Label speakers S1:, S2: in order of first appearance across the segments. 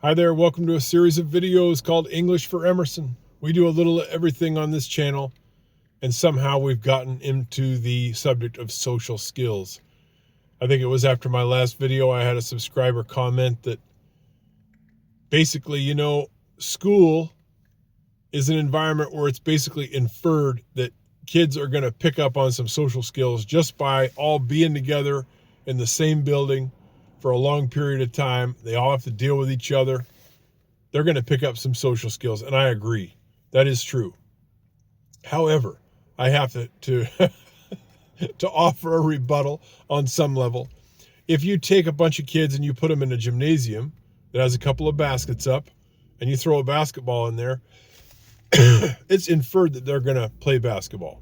S1: Hi there, welcome to a series of videos called English for Emerson. We do a little of everything on this channel, and somehow we've gotten into the subject of social skills. I think it was after my last video I had a subscriber comment that basically, school is an environment where it's basically inferred that kids are going to pick up on some social skills just by all being together in the same building for a long period of time. They all have to deal with each other. They're going to pick up some social skills, and I agree. That is true. However, I have to to offer a rebuttal on some level. If you take a bunch of kids and you put them in a gymnasium that has a couple of baskets up and you throw a basketball in there, it's inferred that they're going to play basketball.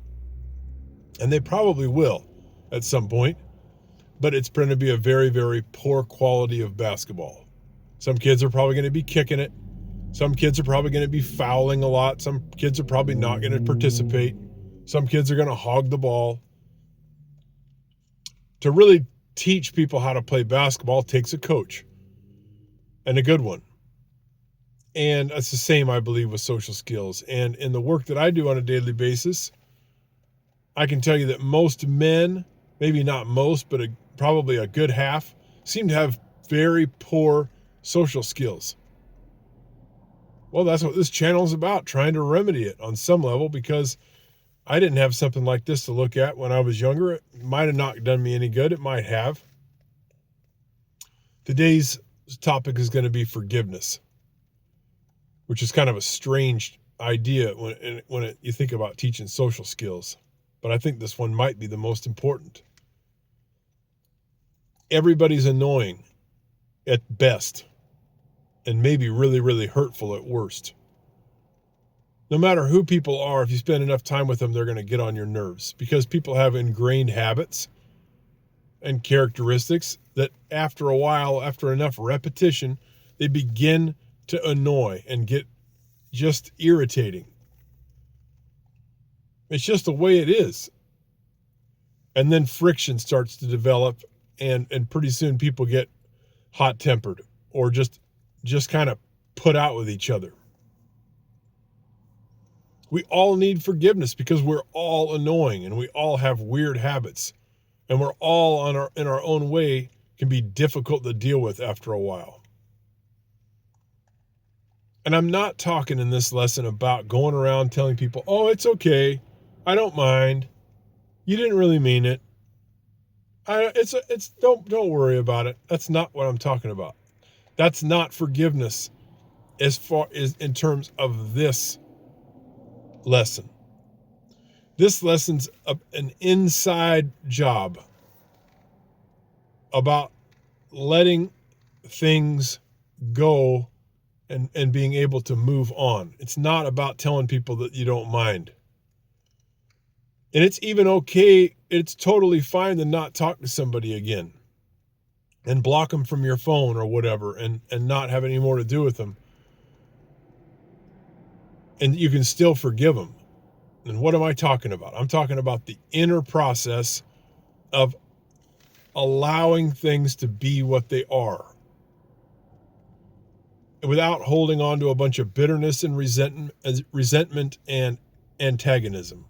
S1: And they probably will at some point, but it's going to be a very, very poor quality of basketball. Some kids are probably going to be kicking it. Some kids are probably going to be fouling a lot. Some kids are probably not going to participate. Some kids are going to hog the ball. To really teach people how to play basketball takes a coach, and a good one. And it's the same, I believe, with social skills. And in the work that I do on a daily basis, I can tell you that most men, maybe not most, but probably a good half, seem to have very poor social skills. Well, that's what this channel is about, trying to remedy it on some level, because I didn't have something like this to look at when I was younger. It might have not done me any good. It might have. Today's topic is going to be forgiveness, which is kind of a strange idea when you think about teaching social skills. But I think this one might be the most important. Everybody's annoying at best, and maybe really, really hurtful at worst. No matter who people are, if you spend enough time with them, they're going to get on your nerves, because people have ingrained habits and characteristics that after a while, after enough repetition, they begin to annoy and get just irritating. It's just the way it is. And then friction starts to develop, and pretty soon people get hot-tempered or just kind of put out with each other. We all need forgiveness because we're all annoying and we all have weird habits, and we're all in our own way can be difficult to deal with after a while. And I'm not talking in this lesson about going around telling people, "Oh, it's okay. I don't mind. You didn't really mean it. Don't worry about it." That's not what I'm talking about. That's not forgiveness as far as in terms of this lesson. This lesson's an inside job about letting things go and being able to move on. It's not about telling people that you don't mind. And it's even okay, it's totally fine to not talk to somebody again and block them from your phone or whatever, and not have any more to do with them. And you can still forgive them. And what am I talking about? I'm talking about the inner process of allowing things to be what they are, without holding on to a bunch of bitterness and resentment and antagonism,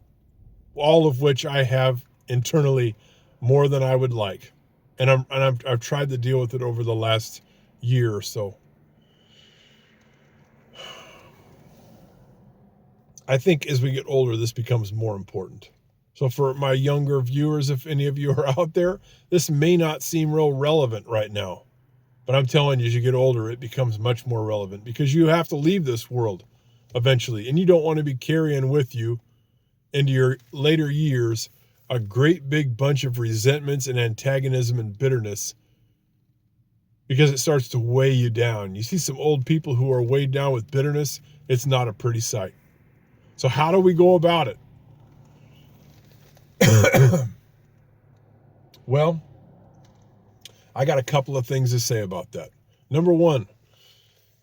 S1: all of which I have internally more than I would like. And I've tried to deal with it over the last year or so. I think as we get older, this becomes more important. So for my younger viewers, if any of you are out there, this may not seem real relevant right now. But I'm telling you, as you get older, it becomes much more relevant, because you have to leave this world eventually. And you don't want to be carrying with you into your later years a great big bunch of resentments and antagonism and bitterness, because it starts to weigh you down. You see some old people who are weighed down with bitterness, it's not a pretty sight. So how do we go about it? Well, I got a couple of things to say about that. Number one,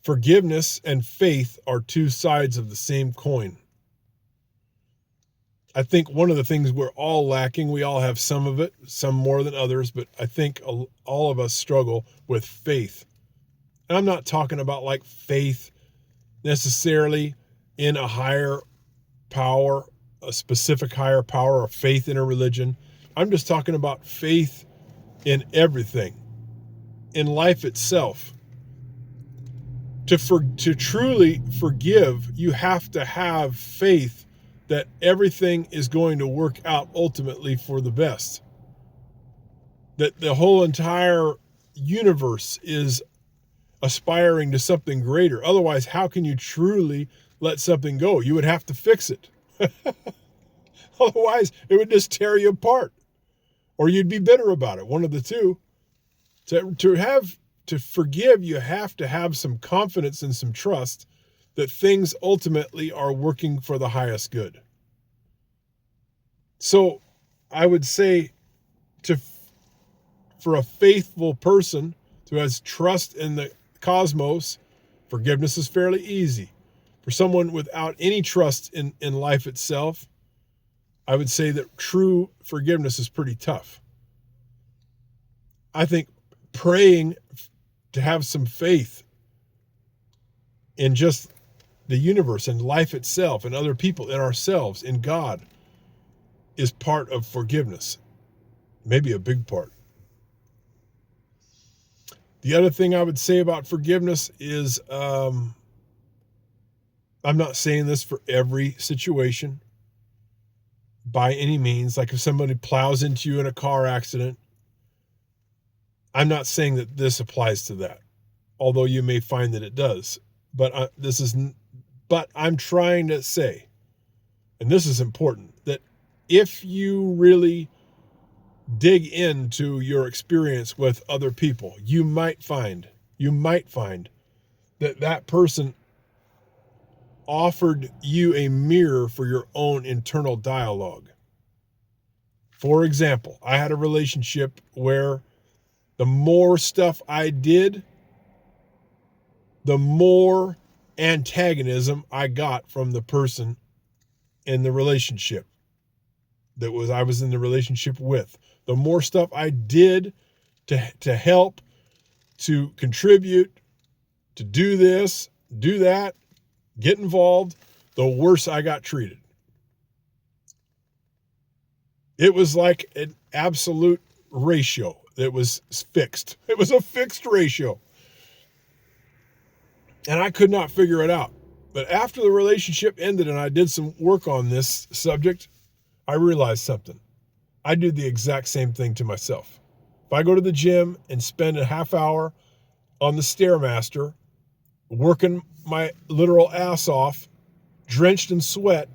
S1: forgiveness and faith are two sides of the same coin. I think one of the things we're all lacking, we all have some of it, some more than others, but I think all of us struggle with faith. And I'm not talking about like faith necessarily in a higher power, a specific higher power, or faith in a religion. I'm just talking about faith in everything, in life itself. To truly forgive, you have to have faith that everything is going to work out ultimately for the best. That the whole entire universe is aspiring to something greater. Otherwise, how can you truly let something go? You would have to fix it. Otherwise, it would just tear you apart. Or you'd be bitter about it, one of the two. To forgive, you have to have some confidence and some trust that things ultimately are working for the highest good. So I would say for a faithful person who has trust in the cosmos, forgiveness is fairly easy. For someone without any trust in life itself, I would say that true forgiveness is pretty tough. I think praying to have some faith in just the universe and life itself and other people, in ourselves, in God, is part of forgiveness. Maybe a big part. The other thing I would say about forgiveness is, I'm not saying this for every situation by any means. Like if somebody plows into you in a car accident, I'm not saying that this applies to that, although you may find that it does. But I'm trying to say, and this is important, that if you really dig into your experience with other people, you might find that person offered you a mirror for your own internal dialogue. For example, I had a relationship where the more stuff I did, the more antagonism I got from the person in the relationship I was in the relationship with. The more stuff I did to help, to contribute, to do this, do that, get involved, the worse I got treated. It was like an absolute ratio that was fixed. It was a fixed ratio. And I could not figure it out. But after the relationship ended and I did some work on this subject, I realized something. I do the exact same thing to myself. If I go to the gym and spend a half hour on the Stairmaster, working my literal ass off, drenched in sweat,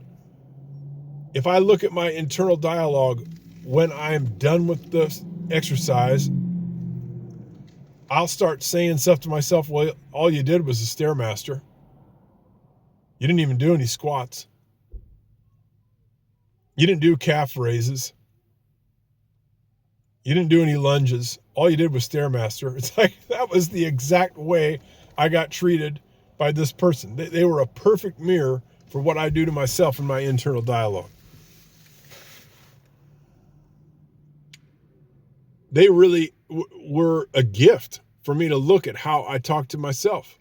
S1: if I look at my internal dialogue when I'm done with the exercise, I'll start saying stuff to myself, well, all you did was a Stairmaster. You didn't even do any squats. You didn't do calf raises. You didn't do any lunges. All you did was Stairmaster. It's like that was the exact way I got treated by this person. They were a perfect mirror for what I do to myself in my internal dialogue. They really were a gift for me to look at how I talk to myself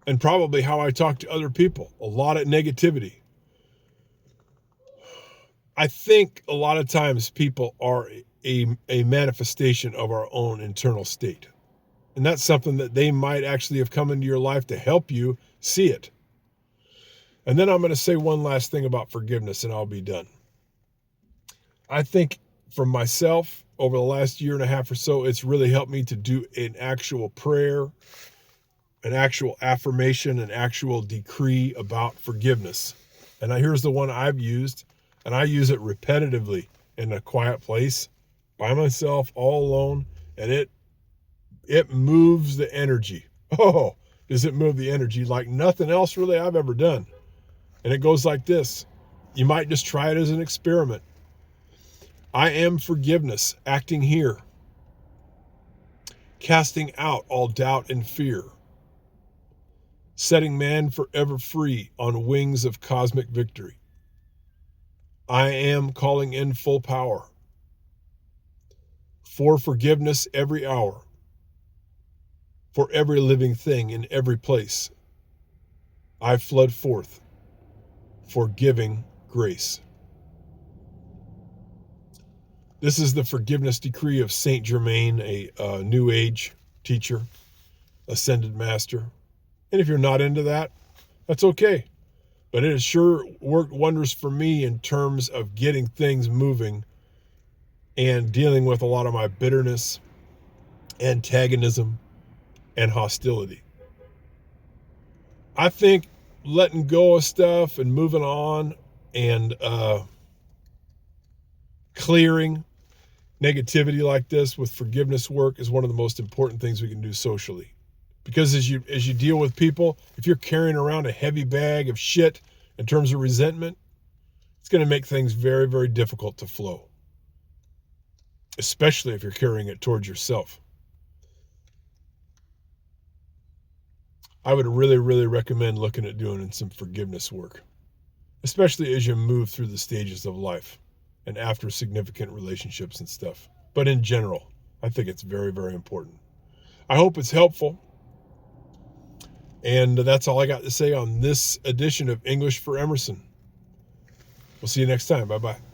S1: and probably how I talk to other people. A lot of negativity. I think a lot of times people are a manifestation of our own internal state. And that's something that they might actually have come into your life to help you see it. And then I'm going to say one last thing about forgiveness and I'll be done. I think for myself, over the last year and a half or so, it's really helped me to do an actual prayer, an actual affirmation, an actual decree about forgiveness. And here's the one I've used, and I use it repetitively in a quiet place, by myself, all alone, and it moves the energy. Oh, does it move the energy like nothing else really I've ever done. And it goes like this. You might just try it as an experiment. I am forgiveness, acting here, casting out all doubt and fear, setting man forever free on wings of cosmic victory. I am calling in full power for forgiveness every hour. for every living thing in every place. I flood forth, forgiving grace. This is the forgiveness decree of Saint Germain, a New Age teacher, ascended master. And if you're not into that, that's okay. But it has sure worked wonders for me in terms of getting things moving and dealing with a lot of my bitterness, antagonism, and hostility. I think letting go of stuff and moving on and clearing negativity like this with forgiveness work is one of the most important things we can do socially. Because as you deal with people, if you're carrying around a heavy bag of shit in terms of resentment, it's going to make things very, very difficult to flow. Especially if you're carrying it towards yourself. I would really, really recommend looking at doing some forgiveness work, especially as you move through the stages of life and after significant relationships and stuff. But in general, I think it's very, very important. I hope it's helpful. And that's all I got to say on this edition of English for Emerson. We'll see you next time. Bye-bye.